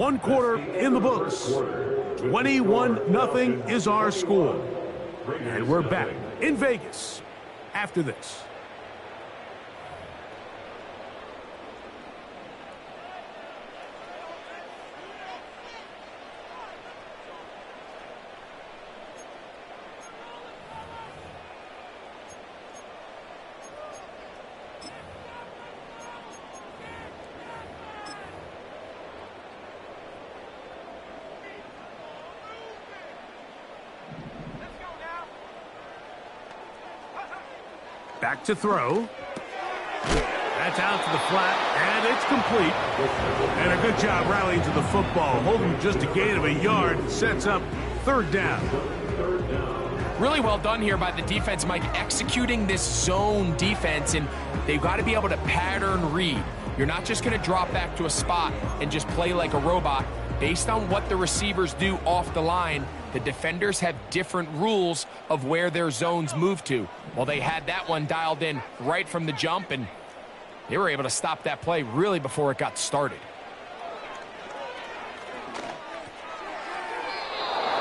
One quarter in the books. 21-0 is our score. And we're back in Vegas after this. Back to throw. That's out to the flat, and it's complete. And a good job rallying to the football, holding just a gain of a yard, sets up third down. Really well done here by the defense, Mike, executing this zone defense, and they've got to be able to pattern read. You're not just going to drop back to a spot and just play like a robot. Based on what the receivers do off the line, the defenders have different rules of where their zones move to. Well, they had that one dialed in right from the jump, and they were able to stop that play really before it got started.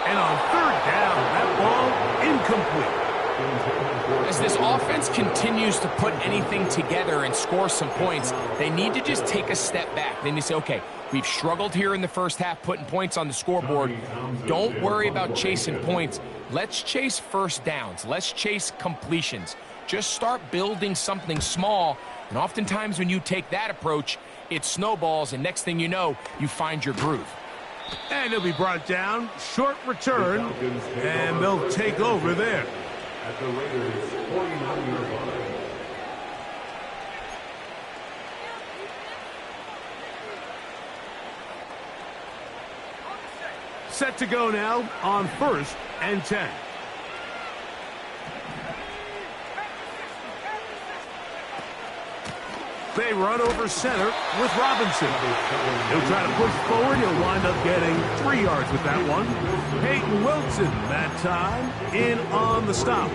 And on third down, that ball incomplete. As this offense continues to put anything together and score some points, they need to just take a step back. Then you say, okay, we've struggled here in the first half putting points on the scoreboard. Don't worry about chasing points. Let's chase first downs. Let's chase completions. Just start building something small, and oftentimes when you take that approach, it snowballs, and next thing you know, you find your groove. And he'll be brought down, short return, and they'll take over there. At the Raiders' 49-yard line. Set to go now on 1st and 10. They run over center with Robinson. He'll try to push forward. He'll wind up getting 3 yards with that one. Peyton Wilson that time in on the stop.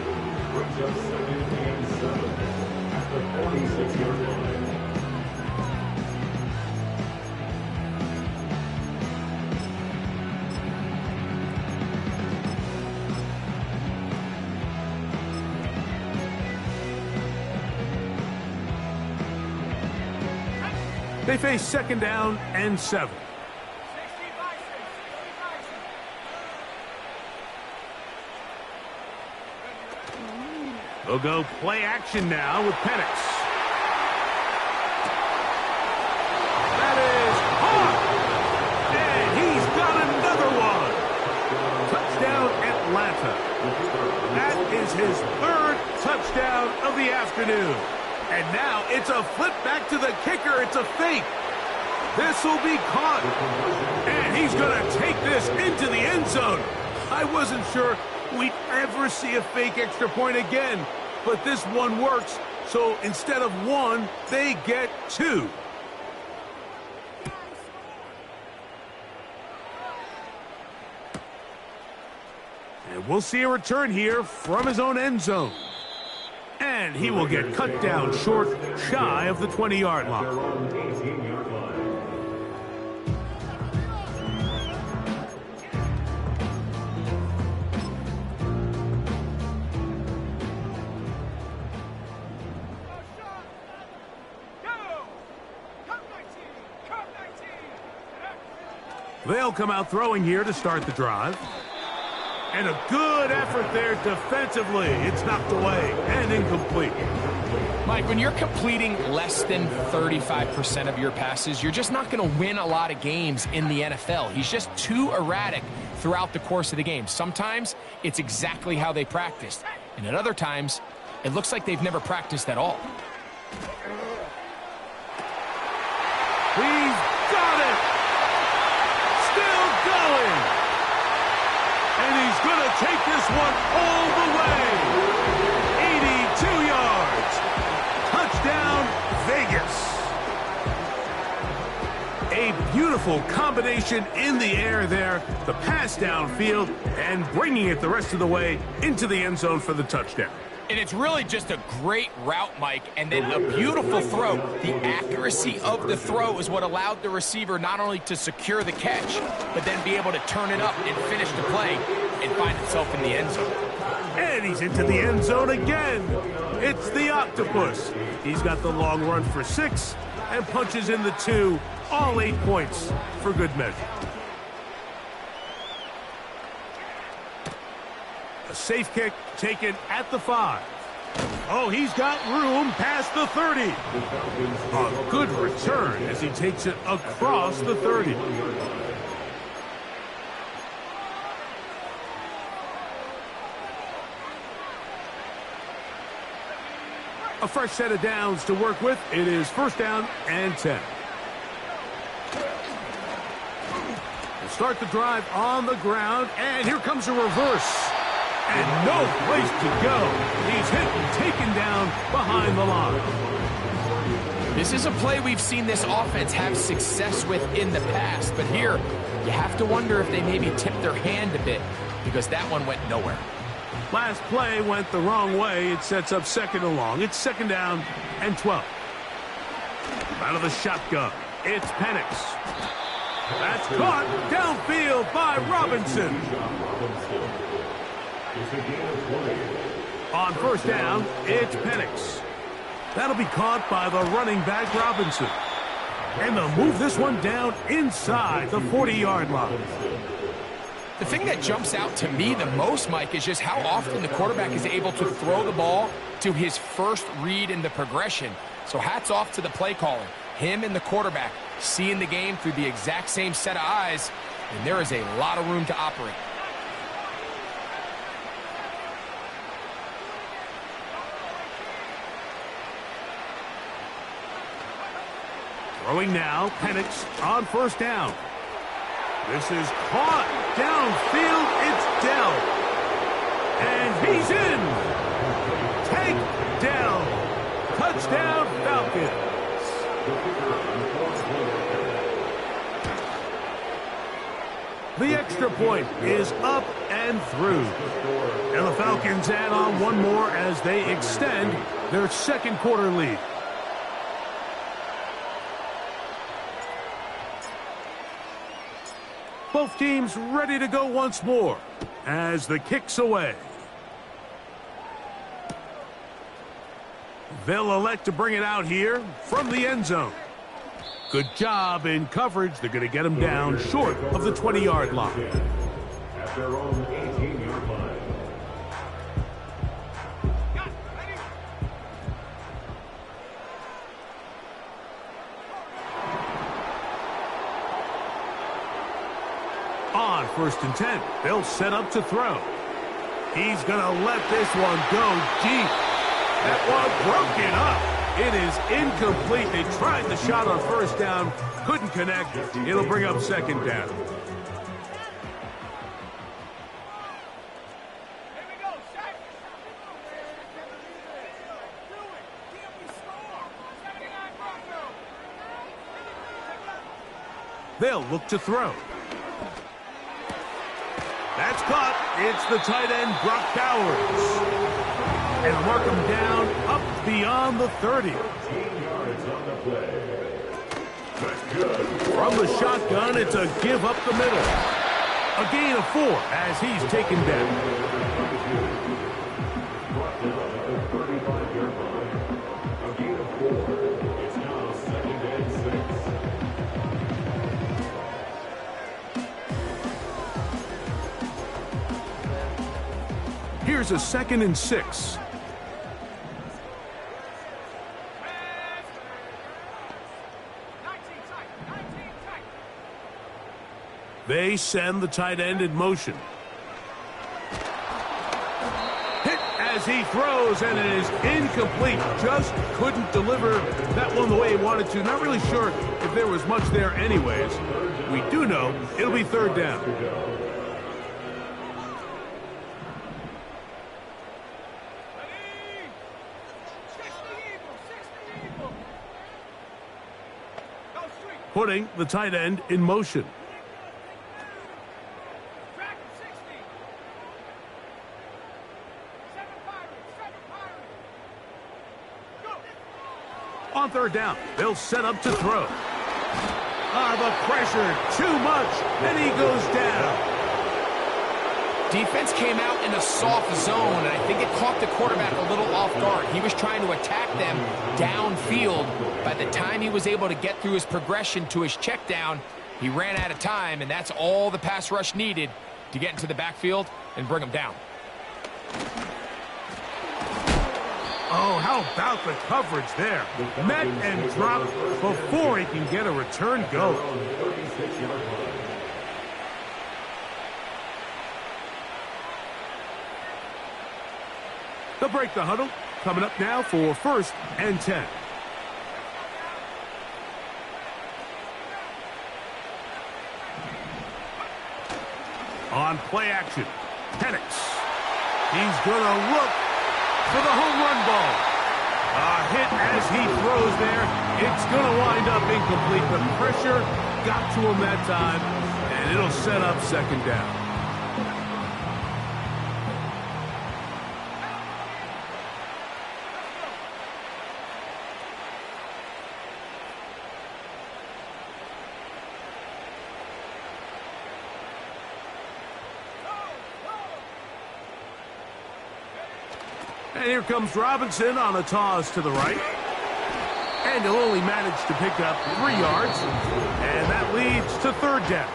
They face second down and 7. They'll go play action now with Penix. That is hard. And he's got another one. Touchdown Atlanta. That is his 3rd touchdown of the afternoon. And now it's a flip back to the kicker. It's a fake. This will be caught. And he's going to take this into the end zone. I wasn't sure we'd ever see a fake extra point again. But this one works. So instead of 1, they get 2. And we'll see a return here from his own end zone. And he will get cut down short, shy of the 20-yard line. They'll come out throwing here to start the drive. And a good effort there defensively. It's knocked away and incomplete. Mike, when you're completing less than 35% of your passes, you're just not going to win a lot of games in the NFL. He's just too erratic throughout the course of the game. Sometimes it's exactly how they practiced. And at other times, it looks like they've never practiced at all. He's got it! Still going! And he's going to take this one all the way. 82 yards. Touchdown, Vegas. A beautiful combination in the air there. The pass downfield and bringing it the rest of the way into the end zone for the touchdown. And it's really just a great route, Mike, and then a beautiful throw. The accuracy of the throw is what allowed the receiver not only to secure the catch, but then be able to turn it up and finish the play and find itself in the end zone. And he's into the end zone again. It's the octopus. He's got the long run for 6 and punches in the 2, all 8 points for good measure. A safe kick taken at the 5. Oh, he's got room past the 30. A good return as he takes it across the 30. A fresh set of downs to work with. It is 1st down and 10. We'll start the drive on the ground, and here comes a reverse. And no place to go. He's hit and taken down behind the line. This is a play we've seen this offense have success with in the past, but here you have to wonder if they maybe tipped their hand a bit because that one went nowhere. Last play went the wrong way. It sets up 2nd and long. It's 2nd down and 12. Out of the shotgun, it's Penix. That's caught downfield by Robinson. On 1st down, it's Penix. That'll be caught by the running back Robinson. And they'll move this one down inside the 40-yard line. The thing that jumps out to me the most, Mike, is just how often the quarterback is able to throw the ball to his first read in the progression. So hats off to the play caller. Him and the quarterback seeing the game through the exact same set of eyes, and there is a lot of room to operate. Throwing now, Penix on 1st down. This is caught downfield. It's Dell. And he's in. Take Dell. Touchdown, Falcons. The extra point is up and through. And the Falcons add on one more as they extend their 2nd quarter lead. Both teams ready to go once more as the kick's away. They'll elect to bring it out here from the end zone. Good job in coverage. They're going to get him down short of the 20-yard line. At their own 18-yard line. On 1st and 10, they'll set up to throw. He's going to let this one go deep. That one broken up. It is incomplete. They tried the shot on 1st down, couldn't connect. It'll bring up 2nd down. They'll look to throw. That's caught. It's the tight end, Brock Bowers. And mark him down up beyond the 30. From the shotgun, it's a give up the middle. A gain of 4 as he's taken down. Here's a 2nd and 6. They send the tight end in motion. Hit as he throws, and it is incomplete. Just couldn't deliver that one the way he wanted to. Not really sure if there was much there anyways. We do know it'll be 3rd down. Putting the tight end in motion. On third down, they'll set up to throw. The pressure, too much, and he goes down. Defense came out in a soft zone, and I think it caught the quarterback a little off guard. He was trying to attack them downfield. By the time he was able to get through his progression to his check down, he ran out of time, and that's all the pass rush needed to get into the backfield and bring him down. Oh, how about the coverage there? Met and dropped before he can get a return go. They'll break the huddle. Coming up now for 1st and 10. On play action, Penix. He's going to look for the home run ball. A hit as he throws there. It's going to wind up incomplete. The pressure got to him that time, and it'll set up 2nd down. And here comes Robinson on a toss to the right. And he'll only manage to pick up 3 yards. And that leads to 3rd down.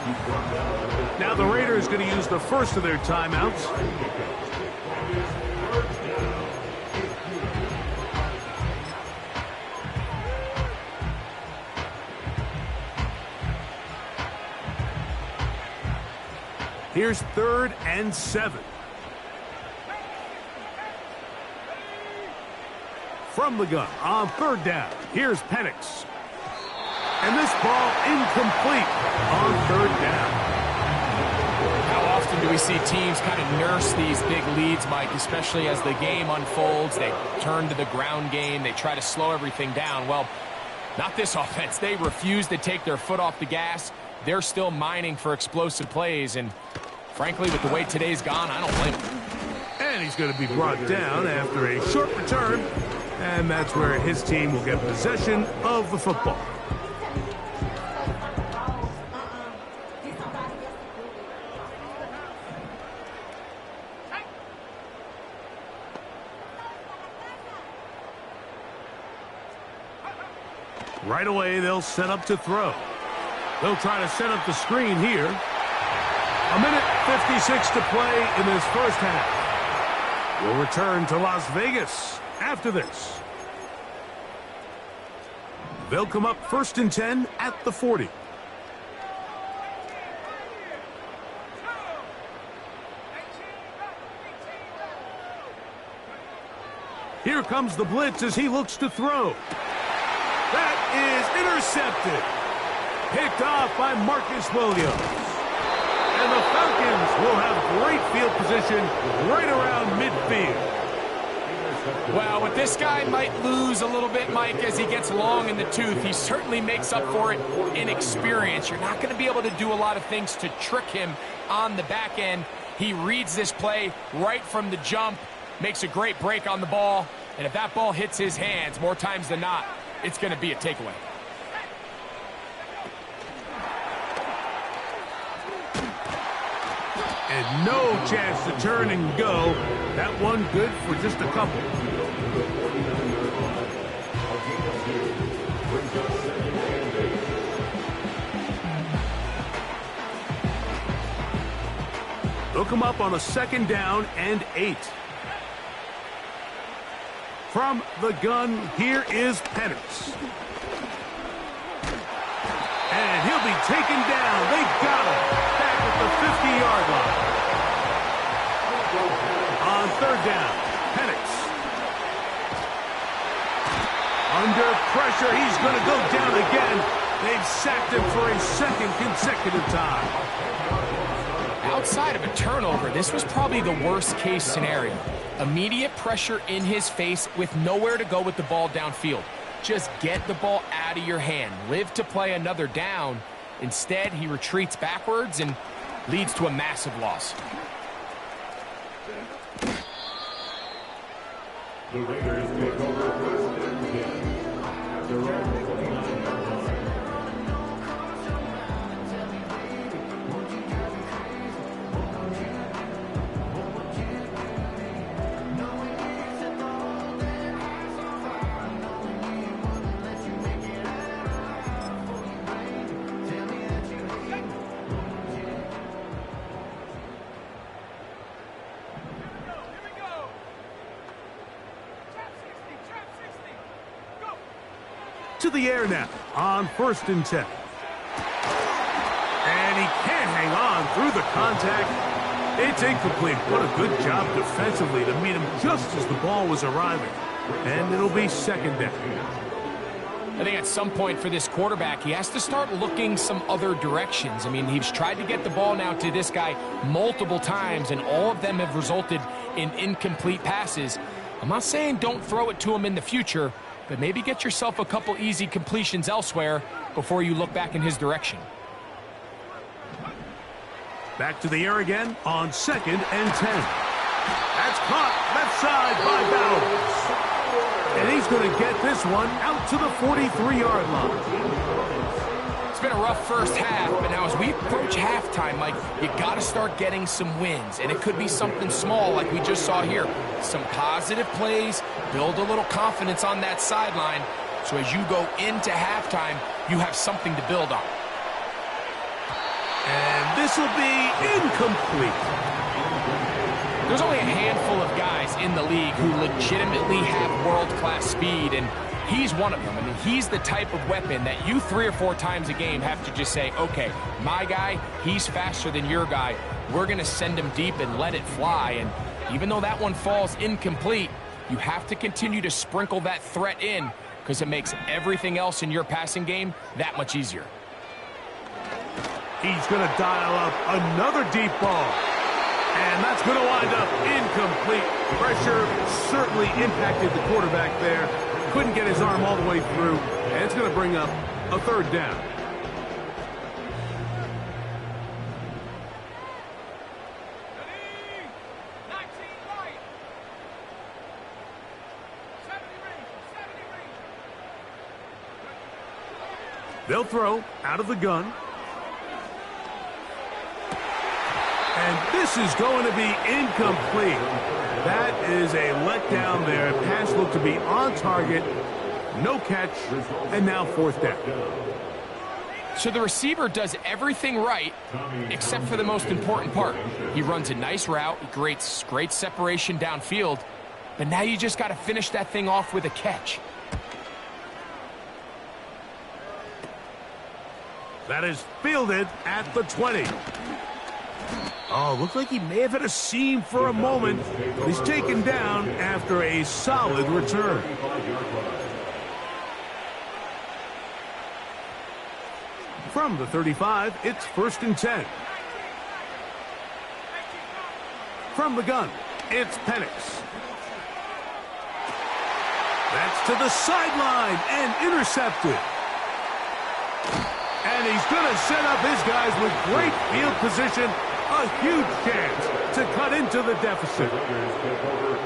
Now the Raiders going to use the first of their timeouts. Here's 3rd and 7. From the gun on 3rd down. Here's Penix. And this ball incomplete on 3rd down. How often do we see teams kind of nurse these big leads, Mike, especially as the game unfolds? They turn to the ground game. They try to slow everything down. Well, not this offense. They refuse to take their foot off the gas. They're still mining for explosive plays. And frankly, with the way today's gone, I don't blame them. And he's going to be brought down after a short return. And that's where his team will get possession of the football. Right away, they'll set up to throw. They'll try to set up the screen here. 1:56 to play in this 1st half. We'll return to Las Vegas after this. They'll come up 1st and 10 at the 40. Here comes the blitz as he looks to throw. That is intercepted. Picked off by Marcus Williams. And the Falcons will have great field position right around midfield. Well, with this guy might lose a little bit, Mike, as he gets long in the tooth. He certainly makes up for it in experience. You're not going to be able to do a lot of things to trick him on the back end. He reads this play right from the jump, makes a great break on the ball, and if that ball hits his hands more times than not, it's going to be a takeaway. And no chance to turn and go. That one good for just a couple. They'll come up on a 2nd down and 8. From the gun, here is Penix. And he'll be taken down. They got him back at the 50-yard line. On 3rd down, Penix. Under pressure, he's going to go down again. They've sacked him for a 2nd consecutive time. Outside of a turnover, this was probably the worst-case scenario. Immediate pressure in his face with nowhere to go with the ball downfield. Just get the ball out of your hand. Live to play another down. Instead, he retreats backwards and leads to a massive loss. The Raiders take over 1st and 10 at To the air now on 1st and 10. And he can't hang on through the contact. It's incomplete. What a good job defensively to meet him just as the ball was arriving. And it'll be 2nd down. I think at some point for this quarterback, he has to start looking some other directions. I mean, he's tried to get the ball now to this guy multiple times, and all of them have resulted in incomplete passes. I'm not saying don't throw it to him in the future, but maybe get yourself a couple easy completions elsewhere before you look back in his direction. Back to the air again on 2nd and 10. That's caught left side by Bowers. And he's going to get this one out to the 43-yard line. It's been a rough first half, but now as we approach halftime, Mike, you got to start getting some wins. And it could be something small like we just saw here. Some positive plays, build a little confidence on that sideline. So as you go into halftime, you have something to build on. And this will be incomplete. There's only a handful of guys in the league who legitimately have world-class speed, and he's one of them. I mean, he's the type of weapon that you 3 or 4 times a game have to just say, okay, my guy, he's faster than your guy. We're going to send him deep and let it fly. And even though that one falls incomplete, you have to continue to sprinkle that threat in because it makes everything else in your passing game that much easier. He's going to dial up another deep ball. And that's going to wind up incomplete. Pressure certainly impacted the quarterback there. Couldn't get his arm all the way through. And it's going to bring up a 3rd down. They'll throw out of the gun. And this is going to be incomplete. That is a letdown there. Pass looked to be on target. No catch. And now 4th down. So the receiver does everything right except for the most important part. He runs a nice route, great separation downfield, but now you just got to finish that thing off with a catch. That is fielded at the 20. Oh, looked like he may have hit a seam for a moment. He's taken down after a solid return. From the 35, it's 1st and 10. From the gun, it's Penix. That's to the sideline and intercepted. And he's going to set up his guys with great field position. A huge chance to cut into the deficit.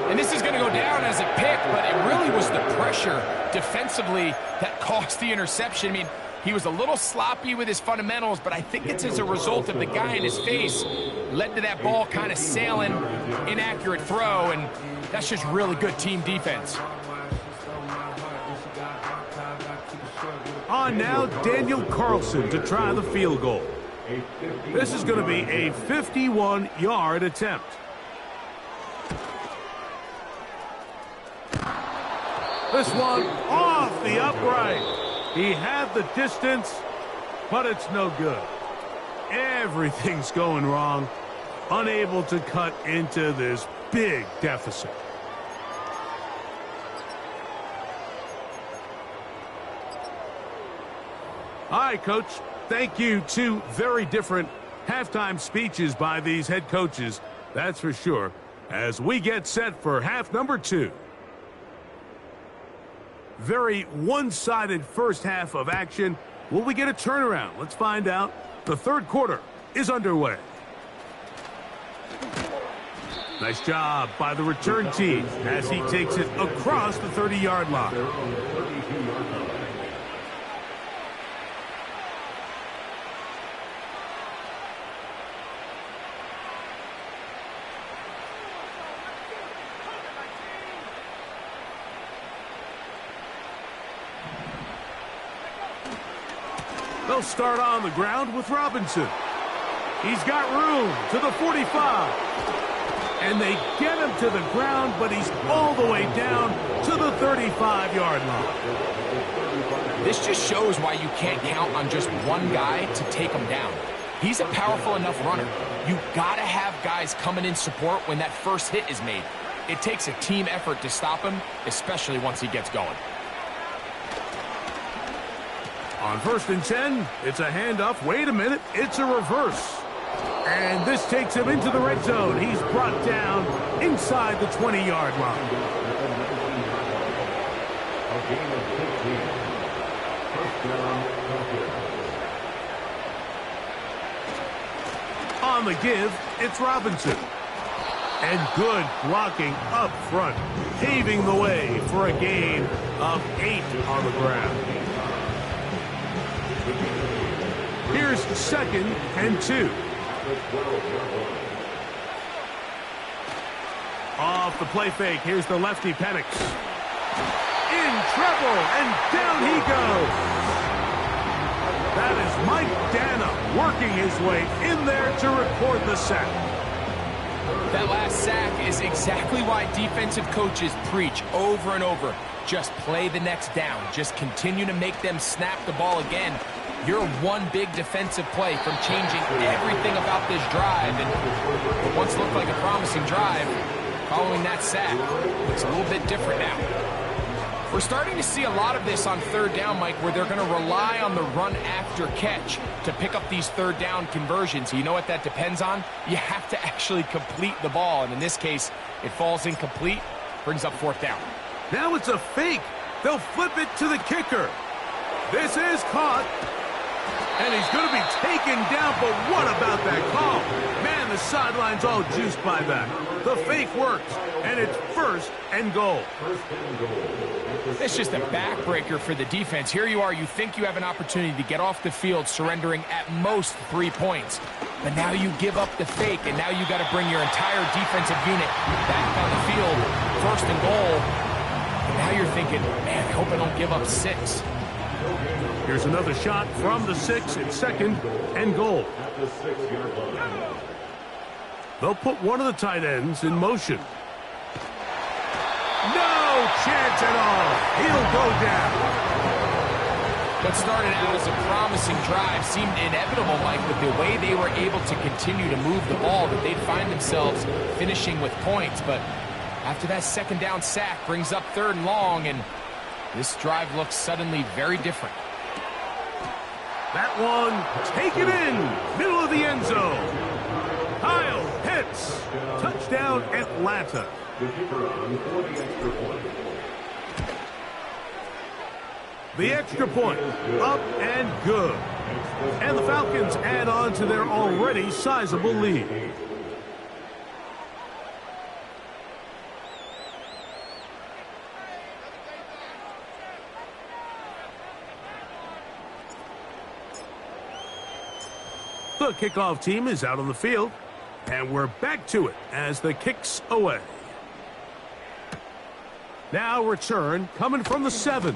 And this is going to go down as a pick, but it really was the pressure defensively that caused the interception. I mean, he was a little sloppy with his fundamentals, but I think it's as a result of the guy in his face led to that ball kind of sailing, inaccurate throw, and that's just really good team defense. On now, Daniel Carlson to try the field goal. This is going to be a 51-yard attempt. This one off the upright. He had the distance, but it's no good. Everything's going wrong. Unable to cut into this big deficit. All right, Coach. Thank you. 2 very different halftime speeches by these head coaches. That's for sure. As we get set for half number 2. Very one-sided first half of action. Will we get a turnaround? Let's find out. The 3rd quarter is underway. Nice job by the return team as he takes it across the 30-yard line. They'll start on the ground with Robinson. He's got room to the 45. And they get him to the ground, but he's all the way down to the 35-yard line. This just shows why you can't count on just one guy to take him down. He's a powerful enough runner. You gotta have guys coming in support when that first hit is made. It takes a team effort to stop him, especially once he gets going. On 1st and 10, it's a handoff. Wait a minute, it's a reverse. And this takes him into the red zone. He's brought down inside the 20-yard line. A gain of 15. First down, On the give, it's Robinson. And good blocking up front, paving the way for a gain of 8 on the ground. Here's 2nd and 2. Off the play fake, here's the lefty Penix. In trouble, and down he goes. That is Mike Dana working his way in there to record the sack. That last sack is exactly why defensive coaches preach over and over. Just play the next down. Just continue to make them snap the ball again. You're one big defensive play from changing everything about this drive. And what once looked like a promising drive, following that sack, looks a little bit different now. We're starting to see a lot of this on 3rd down, Mike, where they're going to rely on the run after catch to pick up these 3rd down conversions. You know what that depends on? You have to actually complete the ball. And in this case, it falls incomplete, brings up 4th down. Now it's a fake. They'll flip it to the kicker. This is caught. And he's going to be taken down, but what about that call? Man, the sideline's all juiced by that. The fake works, and it's 1st and goal. It's just a backbreaker for the defense. Here you are, you think you have an opportunity to get off the field, surrendering at most 3 points. But now you give up the fake, and now you got to bring your entire defensive unit back on the field, 1st and goal. And now you're thinking, man, I hope I don't give up 6. Here's another shot from the 6. It's 2nd and goal. at the 6-yard line. They'll put one of the tight ends in motion. No chance at all. He'll go down. What started out as a promising drive seemed inevitable, Mike, with the way they were able to continue to move the ball, that they'd find themselves finishing with points. But after that 2nd down sack brings up 3rd and long, and this drive looks suddenly very different. That one taken in, middle of the end zone. Kyle hits. Touchdown, Atlanta. The keeper on for the extra point. The extra point, up and good. And the Falcons add on to their already sizable lead. The kickoff team is out on the field, and we're back to it as the kick's away. Now return coming from the 7.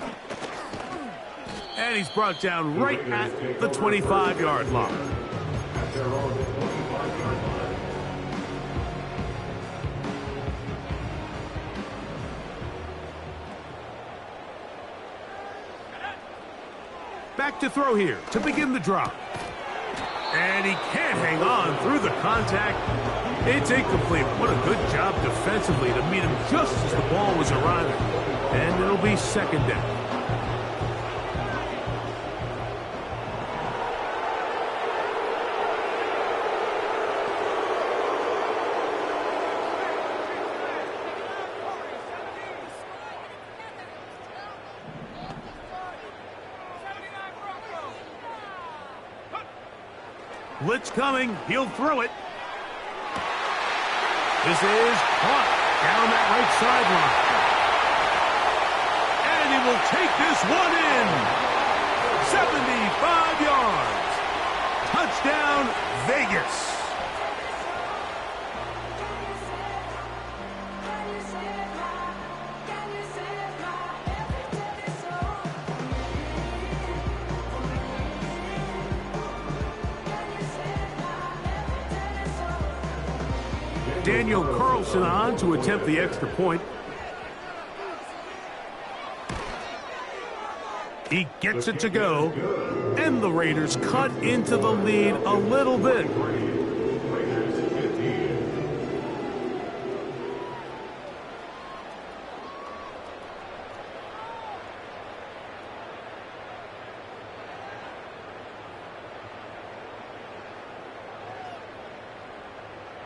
And he's brought down right at the 25-yard line. Back to throw here to begin the drop. And he can't hang on through the contact. It's incomplete. What a good job defensively to meet him just as the ball was arriving. And it'll be 2nd down. Blitz coming. He'll throw it. This is caught down that right sideline. And he will take this one in. 75 yards. Touchdown, Vegas. Daniel Carlson on to attempt the extra point. He gets it to go, and the Raiders cut into the lead a little bit.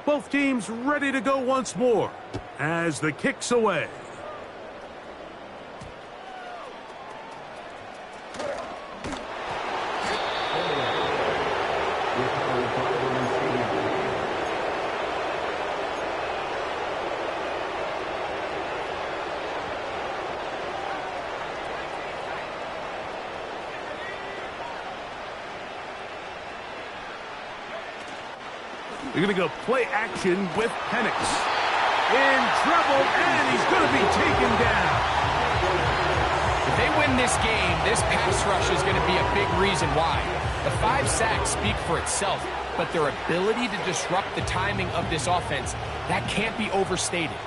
Both teams ready to go once more as the kick's away. They're going to go play action with Penix. In trouble, and he's going to be taken down. If they win this game, this pass rush is going to be a big reason why. The 5 sacks speak for itself, but their ability to disrupt the timing of this offense, that can't be overstated.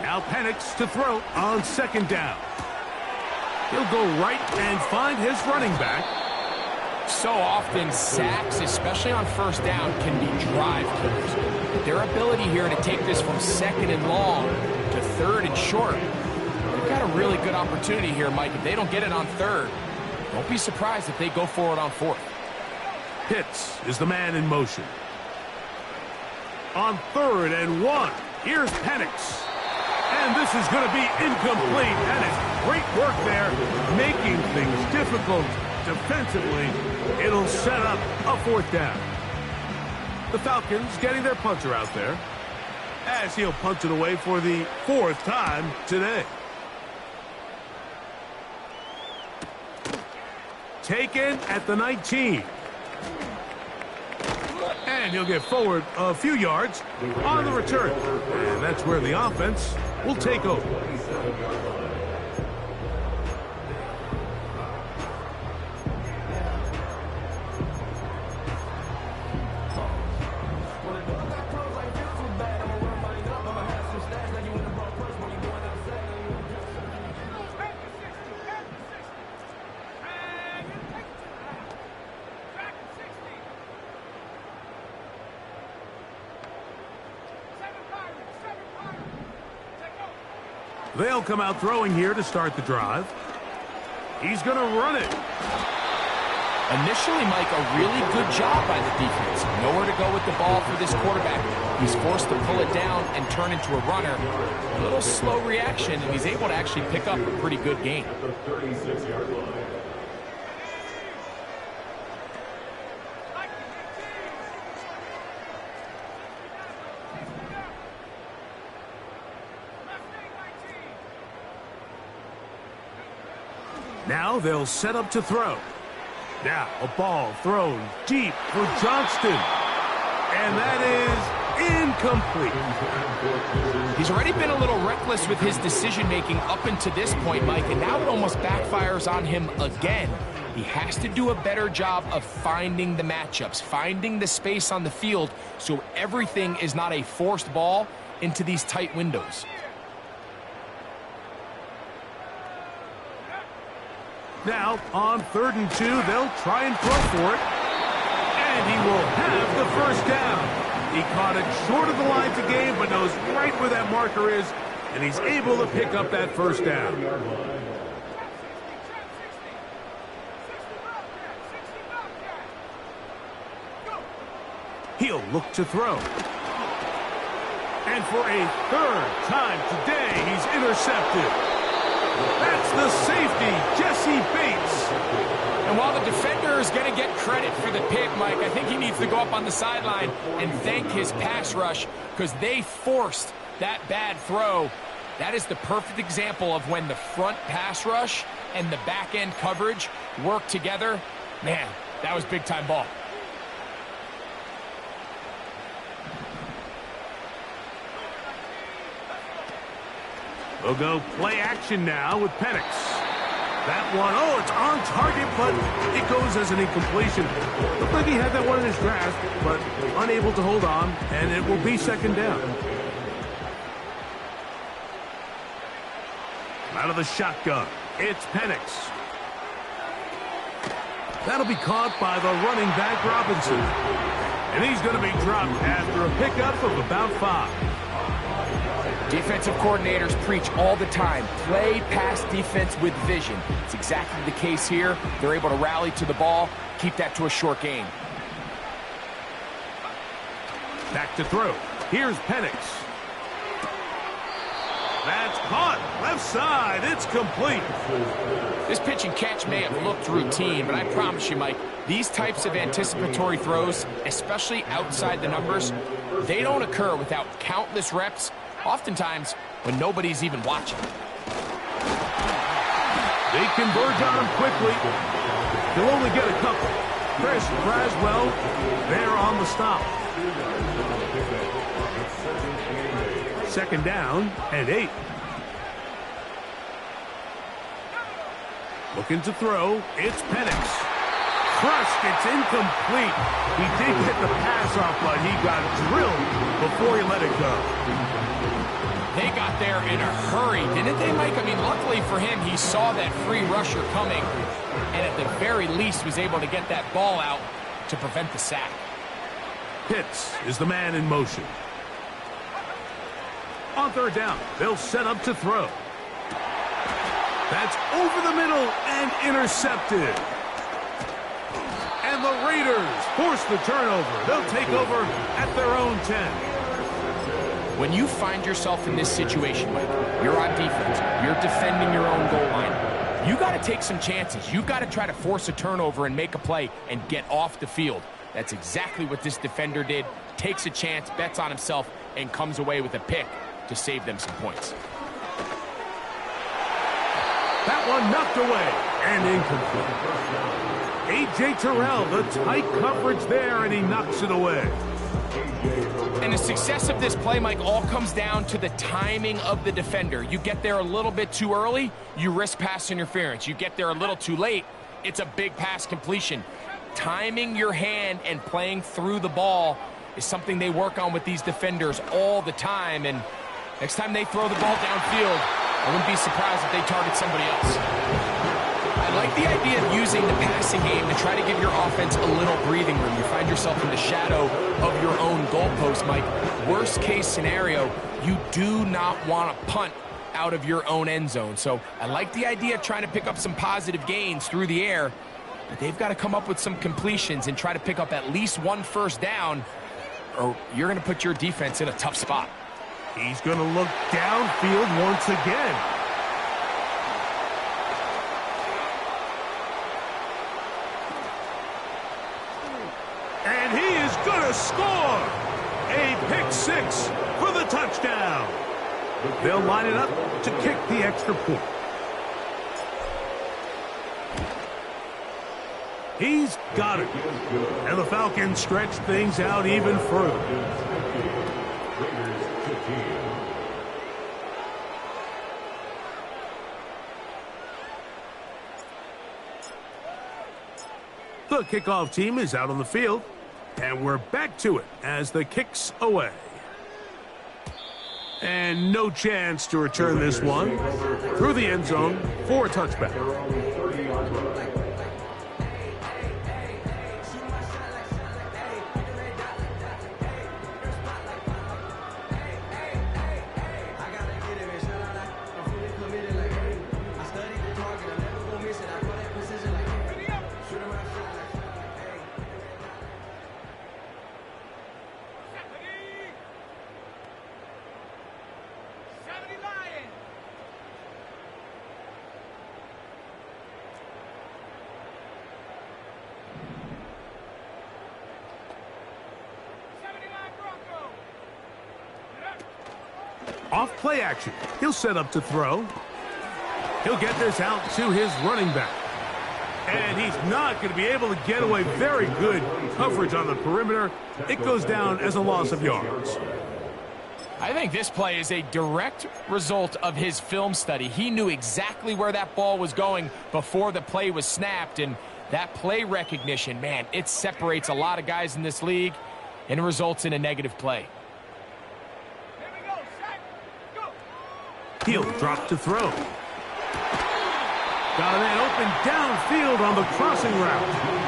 Now Penix to throw on second down. He'll go right and find his running back. So often, sacks, especially on first down, can be drive killers. Their ability here to take this from second and long to third and short, they've got a really good opportunity here, Mike. If they don't get it on third, don't be surprised if they go for it on fourth. Pitts is the man in motion. On 3rd and 1, here's Penix. And this is going to be incomplete. That is great work there, making things difficult defensively. It'll set up a 4th down. The Falcons getting their punter out there as he'll punch it away for the 4th time today. Taken at the 19. And he'll get forward a few yards on the return. And that's where the offense will take over. They'll come out throwing here to start the drive. He's going to run it. Initially, Mike, a really good job by the defense. Nowhere to go with the ball for this quarterback. He's forced to pull it down and turn into a runner. A little slow reaction, and he's able to actually pick up a pretty good gain. Now they'll set up to throw. Now a ball thrown deep for Johnston. And that is incomplete. He's already been a little reckless with his decision-making up until this point, Mike, and now it almost backfires on him again. He has to do a better job of finding the matchups, finding the space on the field so everything is not a forced ball into these tight windows. Now, on 3rd and 2, they'll try and throw for it. And he will have the first down. He caught it short of the line to gain, but knows right where that marker is, and he's able to pick up that first down. He'll look to throw. And for a 3rd time today, he's intercepted. That's the safety, Jesse Bates. And while the defender is going to get credit for the pick, Mike, I think he needs to go up on the sideline and thank his pass rush because they forced that bad throw. That is the perfect example of when the front pass rush and the back end coverage work together. Man, that was big-time ball. We'll go play action now with Penix. That one, oh, it's on target, but it goes as an incompletion. Looked like he had that one in his grasp, but unable to hold on, and it will be second down. Out of the shotgun, it's Penix. That'll be caught by the running back, Robinson. And he's going to be dropped after a pickup of about 5. Defensive coordinators preach all the time, play pass defense with vision. It's exactly the case here. They're able to rally to the ball, keep that to a short gain. Back to throw. Here's Penix. That's caught. Left side. It's complete. This pitch and catch may have looked routine, but I promise you, Mike, these types of anticipatory throws, especially outside the numbers, they don't occur without countless reps, oftentimes when nobody's even watching. They converge on him quickly. He'll only get a couple. Chris Braswell there on the stop. Second down and 8. Looking to throw. It's Penix. Crushed. It's incomplete. He did get the pass off, but he got drilled before he let it go. They got there in a hurry, didn't they, Mike? I mean, luckily for him, he saw that free rusher coming, and at the very least was able to get that ball out to prevent the sack. Pitts is the man in motion. On third down, they'll set up to throw. That's over the middle and intercepted. And the Raiders force the turnover. They'll take over at their own 10. When you find yourself in this situation, Mike, you're on defense, you're defending your own goal line, you got to take some chances. You got to try to force a turnover and make a play and get off the field. That's exactly what this defender did. Takes a chance, bets on himself, and comes away with a pick to save them some points. That one knocked away and incomplete. A.J. Terrell, the tight coverage there, and he knocks it away. And the success of this play, Mike, all comes down to the timing of the defender. You get there a little bit too early, you risk pass interference. You get there a little too late, it's a big pass completion. Timing your hand and playing through the ball is something they work on with these defenders all the time. And next time they throw the ball downfield, I wouldn't be surprised if they target somebody else. I like the idea of using the passing game to try to give your offense a little breathing room. You find yourself in the shadow of your own goalpost, Mike. Worst case scenario, you do not want to punt out of your own end zone. So I like the idea of trying to pick up some positive gains through the air, but they've got to come up with some completions and try to pick up at least one first down, or you're going to put your defense in a tough spot. He's going to look downfield once again. And he is going to score! A pick six for the touchdown. They'll line it up to kick the extra point. He's got it. And the Falcons stretch things out even further. The kickoff team is out on the field, and we're back to it as the kick's away. And no chance to return this one through the end zone for a touchback. Off play action. He'll set up to throw. He'll get this out to his running back. And he's not going to be able to get away. Very good coverage on the perimeter. It goes down as a loss of yards. I think this play is a direct result of his film study. He knew exactly where that ball was going before the play was snapped, and that play recognition, man, it separates a lot of guys in this league and results in a negative play. He'll drop to throw. Got a man open downfield on the crossing route.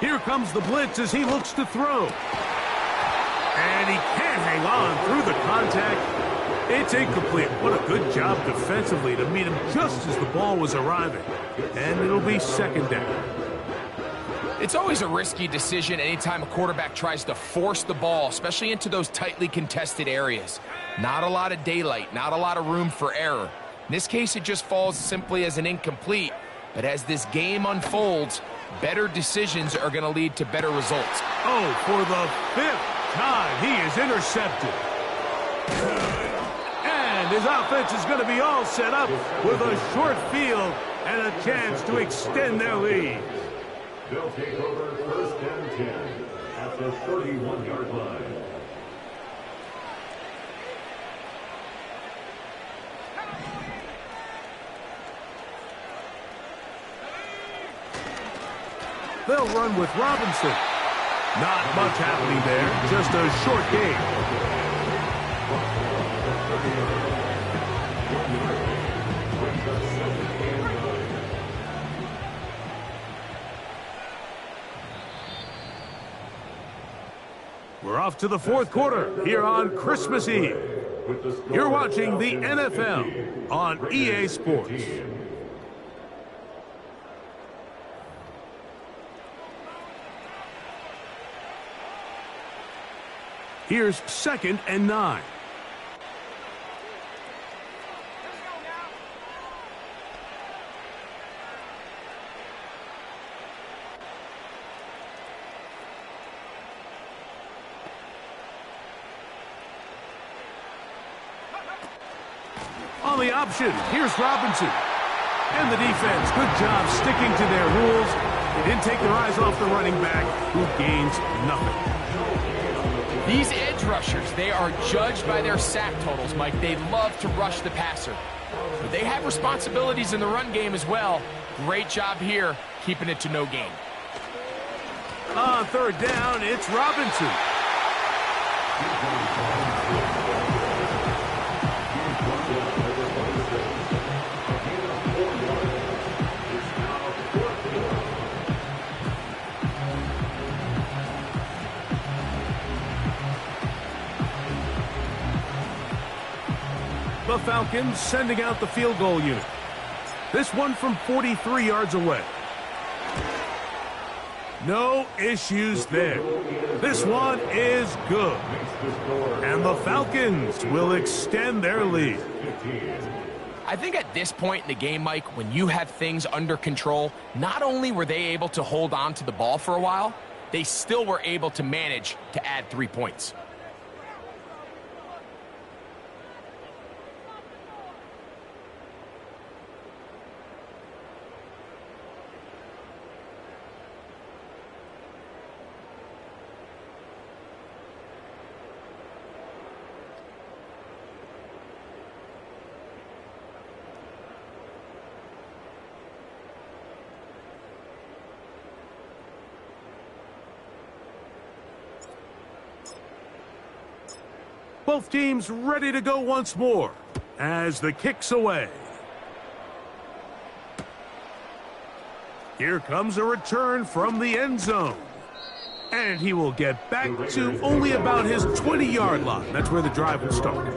Here comes the blitz as he looks to throw. And he can't hang on through the contact. It's incomplete. What a good job defensively to meet him just as the ball was arriving. And it'll be second down. It's always a risky decision anytime a quarterback tries to force the ball, especially into those tightly contested areas. Not a lot of daylight, not a lot of room for error. In this case, it just falls simply as an incomplete. But as this game unfolds, better decisions are going to lead to better results. Oh, for the fifth time, he is intercepted. And his offense is going to be all set up with a short field and a chance to extend their lead. They'll take over first and 10 at the 31-yard line. They'll run with Robinson. Not much happening there, just a short game. We're off to the fourth quarter here on Christmas Eve. You're watching the NFL on EA Sports. Here's 2nd and 9. On the option, here's Robinson. And the defense, good job sticking to their rules. They didn't take their eyes off the running back, who gains nothing. These edge rushers, they are judged by their sack totals, Mike. They love to rush the passer. But they have responsibilities in the run game as well. Great job here, keeping it to no gain. On third down, it's Robinson. The Falcons sending out the field goal unit. This one from 43 yards away. No issues there. This one is good. And the Falcons will extend their lead. I think at this point in the game, Mike, when you have things under control, not only were they able to hold on to the ball for a while, they still were able to manage to add 3 points. Both teams ready to go once more as the kick's away. Here comes a return from the end zone. And he will get back to only about his 20-yard line. That's where the drive will start.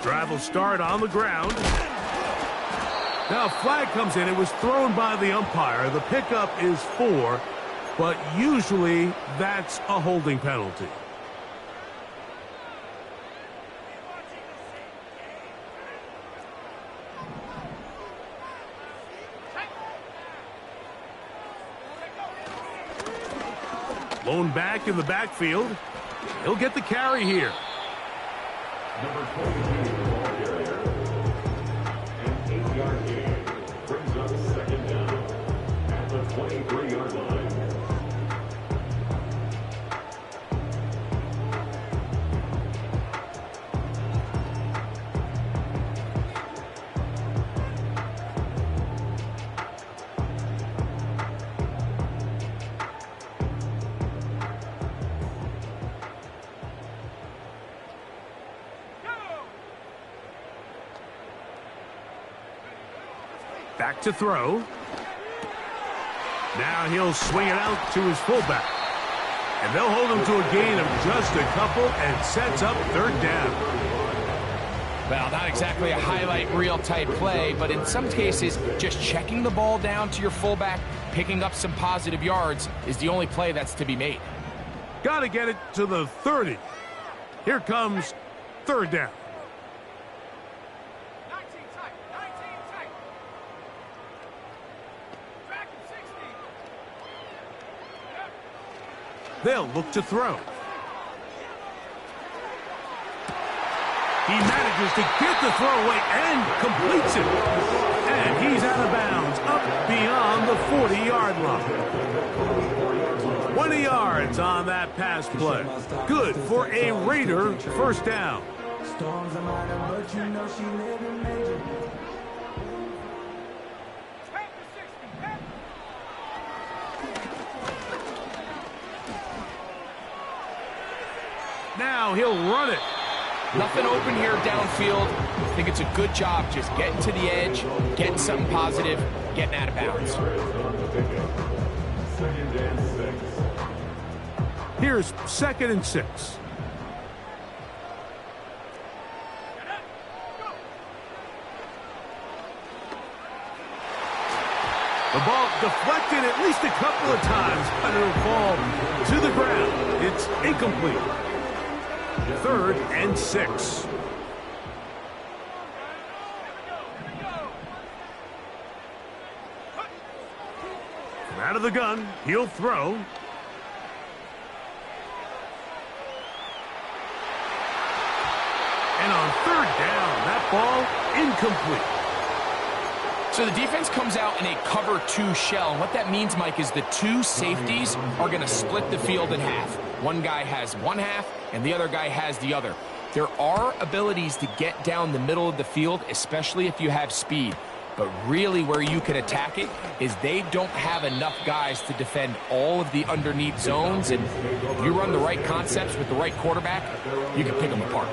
Drive will start on the ground. Now a flag comes in. It was thrown by the umpire. The pickup is 4, but usually that's a holding penalty. Lone back in the backfield. He'll get the carry here. Number 22, ball carrier. An 8-yard gain brings up second down at the 23-yard line. Back to throw. Now he'll swing it out to his fullback. And they'll hold him to a gain of just a couple and sets up third down. Well, not exactly a highlight reel type play, but in some cases, just checking the ball down to your fullback, picking up some positive yards is the only play that's to be made. Got to get it to the 30. Here comes third down. They'll look to throw. He manages to get the throw away and completes it. And he's out of bounds, up beyond the 40-yard line. 20 yards on that pass play. Good for a Raider first down. Storms are minor, but you know she living major. Now he'll run it. Nothing open here downfield. I think it's a good job just getting to the edge, getting something positive, getting out of bounds. Second and 6. Here's 2nd and 6. The ball deflected at least a couple of times, but it'll fall to the ground. It's incomplete. 3rd and 6. From out of the gun, he'll throw. And on 3rd down, that ball incomplete. So the defense comes out in a cover 2 shell. And what that means, Mike, is the 2 safeties are going to split the field in half. One guy has one half, and the other guy has the other. There are abilities to get down the middle of the field, especially if you have speed. But really where you can attack it is they don't have enough guys to defend all of the underneath zones. And if you run the right concepts with the right quarterback, you can pick them apart.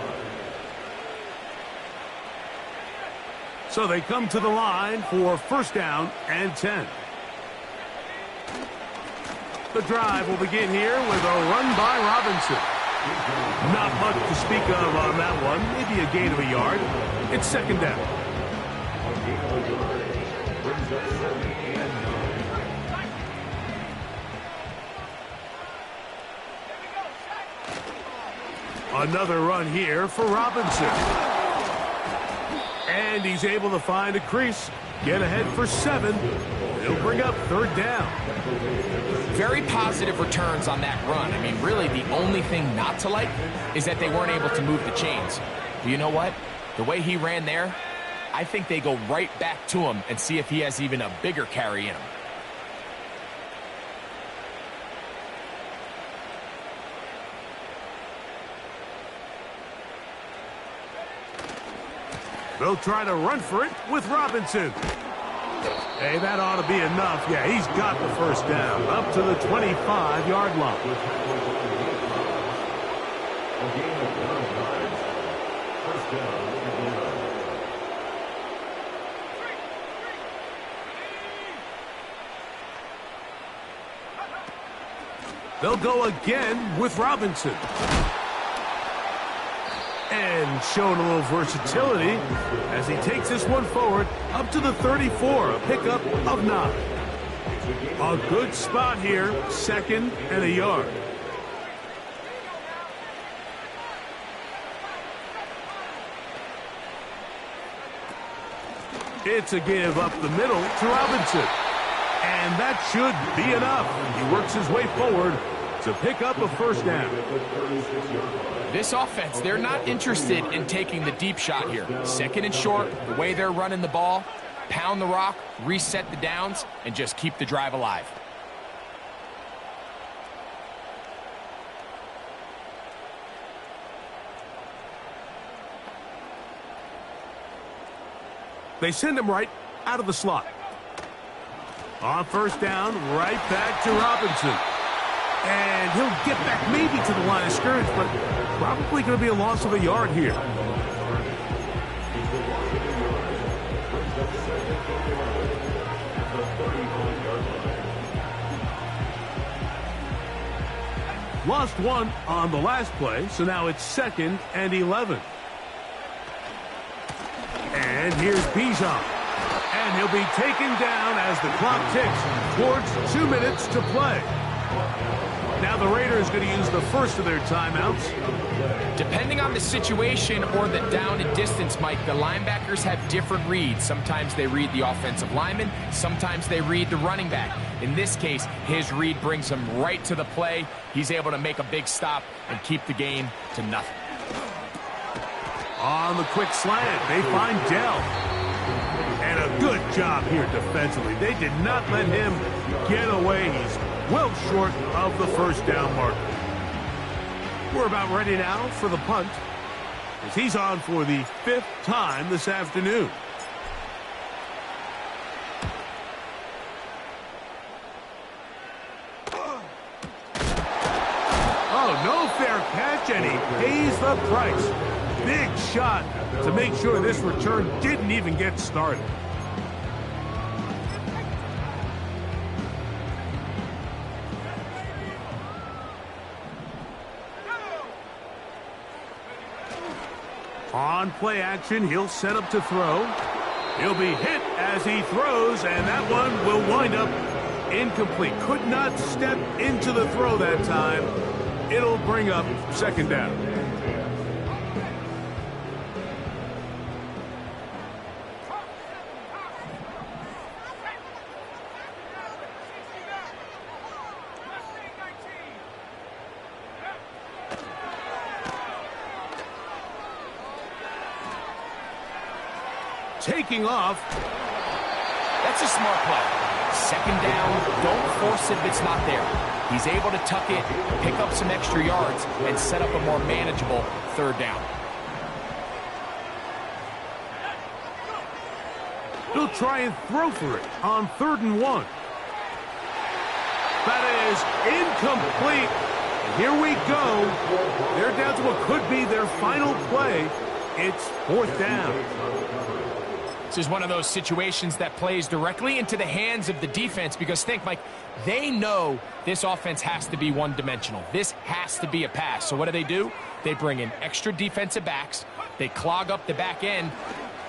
So they come to the line for first down and 10. The drive will begin here with a run by Robinson. Not much to speak of on that one. Maybe a gain of a yard. It's second down. Another run here for Robinson. And he's able to find a crease. Get ahead for 7. He'll bring up third down. Very positive returns on that run. I mean, really, the only thing not to like is that they weren't able to move the chains. But you know what? The way he ran there, I think they go right back to him and see if he has even a bigger carry in him. They'll try to run for it with Robinson. Hey, that ought to be enough. Yeah, he's got the first down. Up to the 25-yard line. They'll go again with Robinson. And showing a little versatility as he takes this one forward up to the 34, a pickup of 9. A good spot here, 2nd and a yard. It's a give up the middle to Robinson. And that should be enough. He works his way forward to pick up a first down. This offense, they're not interested in taking the deep shot here. Second and short, the way they're running the ball, pound the rock, reset the downs, and just keep the drive alive. They send him right out of the slot. On first down, right back to Robinson. And he'll get back maybe to the line of scrimmage, but probably going to be a loss of a yard here. Lost one on the last play, so now it's 2nd and 11. And here's Bijan. And he'll be taken down as the clock ticks towards 2 minutes to play. Now the Raiders going to use the first of their timeouts. Depending on the situation or the down and distance, Mike, the linebackers have different reads. Sometimes they read the offensive lineman. Sometimes they read the running back. In this case, his read brings him right to the play. He's able to make a big stop and keep the game to nothing. On the quick slant, they find Dell. And a good job here defensively. They did not let him get away. He's well short of the first down marker. We're about ready now for the punt, as he's on for the 5th time this afternoon. Oh, no fair catch, and he pays the price. Big shot to make sure this return didn't even get started. On play action, he'll set up to throw. He'll be hit as he throws, and that one will wind up incomplete. Could not step into the throw that time. It'll bring up 2nd down. Taking off. That's a smart play. 2nd down, don't force it if it's not there. He's able to tuck it, pick up some extra yards, and set up a more manageable 3rd down. He'll try and throw for it on 3rd and 1. That is incomplete. And here we go. They're down to what could be their final play. It's 4th down. This is one of those situations that plays directly into the hands of the defense, because think, Mike, they know this offense has to be one-dimensional. This has to be a pass. So what do? They bring in extra defensive backs. They clog up the back end.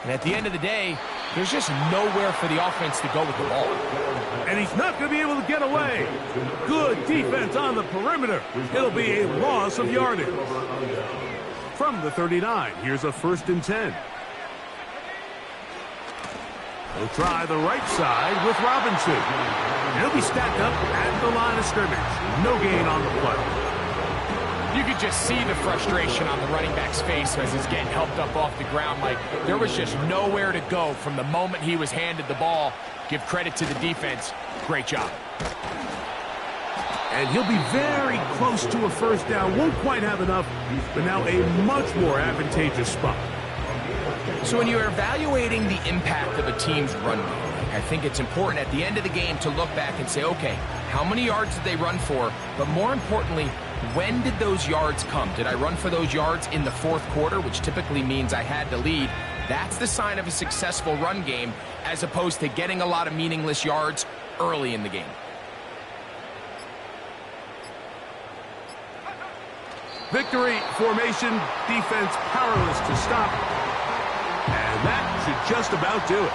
And at the end of the day, there's just nowhere for the offense to go with the ball. And he's not going to be able to get away. Good defense on the perimeter. It'll be a loss of yardage. From the 39, here's a 1st and 10. He'll try the right side with Robinson. He'll be stacked up at the line of scrimmage. No gain on the play. You could just see the frustration on the running back's face as he's getting helped up off the ground. Like, there was just nowhere to go from the moment he was handed the ball. Give credit to the defense. Great job. And he'll be very close to a 1st down. Won't quite have enough, but now a much more advantageous spot. So when you're evaluating the impact of a team's run game, I think it's important at the end of the game to look back and say, okay, how many yards did they run for? But more importantly, when did those yards come? Did I run for those yards in the 4th quarter, which typically means I had to lead? That's the sign of a successful run game, as opposed to getting a lot of meaningless yards early in the game. Victory formation, defense powerless to stop. And that should just about do it.